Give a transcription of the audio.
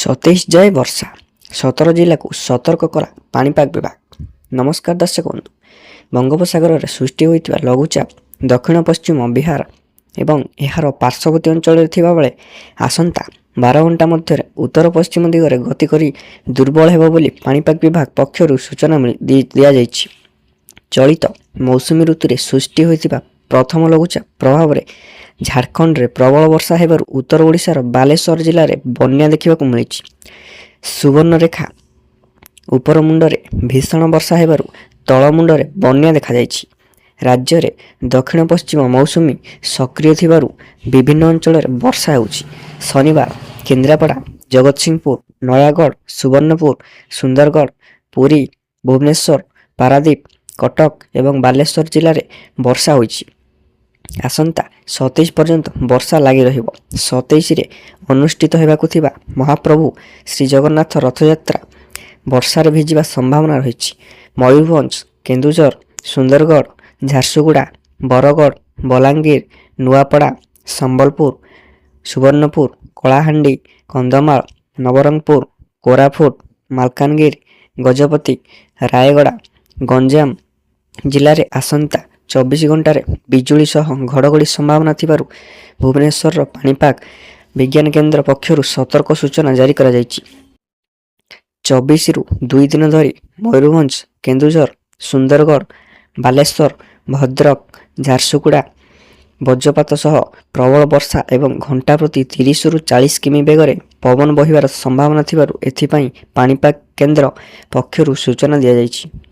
27 ଯାଏ ବର୍ଷା 17 ଜିଲ୍ଲାକୁ ସତର୍କ କଲା ପାଣିପାଗ ବିଭାଗ। ନମସ୍କାର ଦର୍ଶକ ବନ୍ଧୁ, ବଙ୍ଗୋପସାଗରରେ ସୃଷ୍ଟି ହୋଇଥିବା ଲଘୁଚାପ ଦକ୍ଷିଣ ପଶ୍ଚିମ ବିହାର ଏବଂ ଏହାର ପାର୍ଶ୍ୱବର୍ତ୍ତୀ ଅଞ୍ଚଳରେ ଥିବାବେଳେ ଆସନ୍ତା 12 ଘଣ୍ଟା ମଧ୍ୟରେ ଉତ୍ତର ପଶ୍ଚିମ ଦିଗରେ ଗତି କରି ଦୁର୍ବଳ ହେବ ବୋଲି ପାଣିପାଗ ବିଭାଗ ପକ୍ଷରୁ ସୂଚନା ଦିଆଯାଇଛି। ଚଳିତ ମୌସୁମୀ ଋତୁରେ ସୃଷ୍ଟି ହୋଇଥିବା ପ୍ରଥମ ଲଘୁଚାପ ପ୍ରଭାବରେ ଝାଡ଼ଖଣ୍ଡରେ ପ୍ରବଳ ବର୍ଷା ହେବାରୁ ଉତ୍ତର ଓଡ଼ିଶାର ବାଲେଶ୍ୱର ଜିଲ୍ଲାରେ ବନ୍ୟା ଦେଖିବାକୁ ମିଳିଛି। ସୁବର୍ଣ୍ଣରେଖା ଉପରମୁଣ୍ଡରେ ଭୀଷଣ ବର୍ଷା ହେବାରୁ ତଳମୁଣ୍ଡରେ ବନ୍ୟା ଦେଖାଯାଇଛି। ରାଜ୍ୟରେ ଦକ୍ଷିଣ ପଶ୍ଚିମ ମୌସୁମୀ ସକ୍ରିୟ ଥିବାରୁ ବିଭିନ୍ନ ଅଞ୍ଚଳରେ ବର୍ଷା ହେଉଛି। ଶନିବାର କେନ୍ଦ୍ରାପଡ଼ା, ଜଗତସିଂହପୁର, ନୟାଗଡ଼, ସୁବର୍ଣ୍ଣପୁର, ସୁନ୍ଦରଗଡ଼, ପୁରୀ, ଭୁବନେଶ୍ୱର, ପାରାଦୀପ, କଟକ ଏବଂ ବାଲେଶ୍ୱର ଜିଲ୍ଲାରେ ବର୍ଷା ହୋଇଛି। ଆସନ୍ତା 27 ପର୍ଯ୍ୟନ୍ତ ବର୍ଷା ଲାଗି ରହିବ। 27ରେ ଅନୁଷ୍ଠିତ ହେବାକୁ ଥିବା ମହାପ୍ରଭୁ ଶ୍ରୀଜଗନ୍ନାଥ ରଥଯାତ୍ରା ବର୍ଷାରେ ଭିଜିବା ସମ୍ଭାବନା ରହିଛି। ମୟୂରଭଞ୍ଜ, କେନ୍ଦୁଝର, ସୁନ୍ଦରଗଡ଼, ଝାରସୁଗୁଡ଼ା, ବରଗଡ଼, ବଲାଙ୍ଗୀର, ନୂଆପଡ଼ା, ସମ୍ବଲପୁର, ସୁବର୍ଣ୍ଣପୁର, କଳାହାଣ୍ଡି, କନ୍ଧମାଳ, ନବରଙ୍ଗପୁର, କୋରାପୁଟ, ମାଲକାନଗିରି, ଗଜପତି, ରାୟଗଡ଼ା, ଗଞ୍ଜାମ ଜିଲ୍ଲାରେ ଆସନ୍ତା 24 ଘଣ୍ଟାରେ ବିଜୁଳି ସହ ଘଡ଼ଘଡ଼ି ସମ୍ଭାବନା ଥିବାରୁ ଭୁବନେଶ୍ୱରର ପାଣିପାଗ ବିଜ୍ଞାନ କେନ୍ଦ୍ର ପକ୍ଷରୁ ସତର୍କ ସୂଚନା ଜାରି କରାଯାଇଛି। 24ରୁ 2 ଦିନ ଧରି ମୟୂରଭଞ୍ଜ, କେନ୍ଦୁଝର, ସୁନ୍ଦରଗଡ଼, ବାଲେଶ୍ୱର, ଭଦ୍ରକ, ଝାରସୁଗୁଡ଼ା ବଜ୍ରପାତ ସହ ପ୍ରବଳ ବର୍ଷା ଏବଂ ଘଣ୍ଟା ପ୍ରତି 30ରୁ 40 କିମି ବେଗରେ ପବନ ବହିବାର ସମ୍ଭାବନା ଥିବାରୁ ଏଥିପାଇଁ ପାଣିପାଗ କେନ୍ଦ୍ର ପକ୍ଷରୁ ସୂଚନା ଦିଆଯାଇଛି।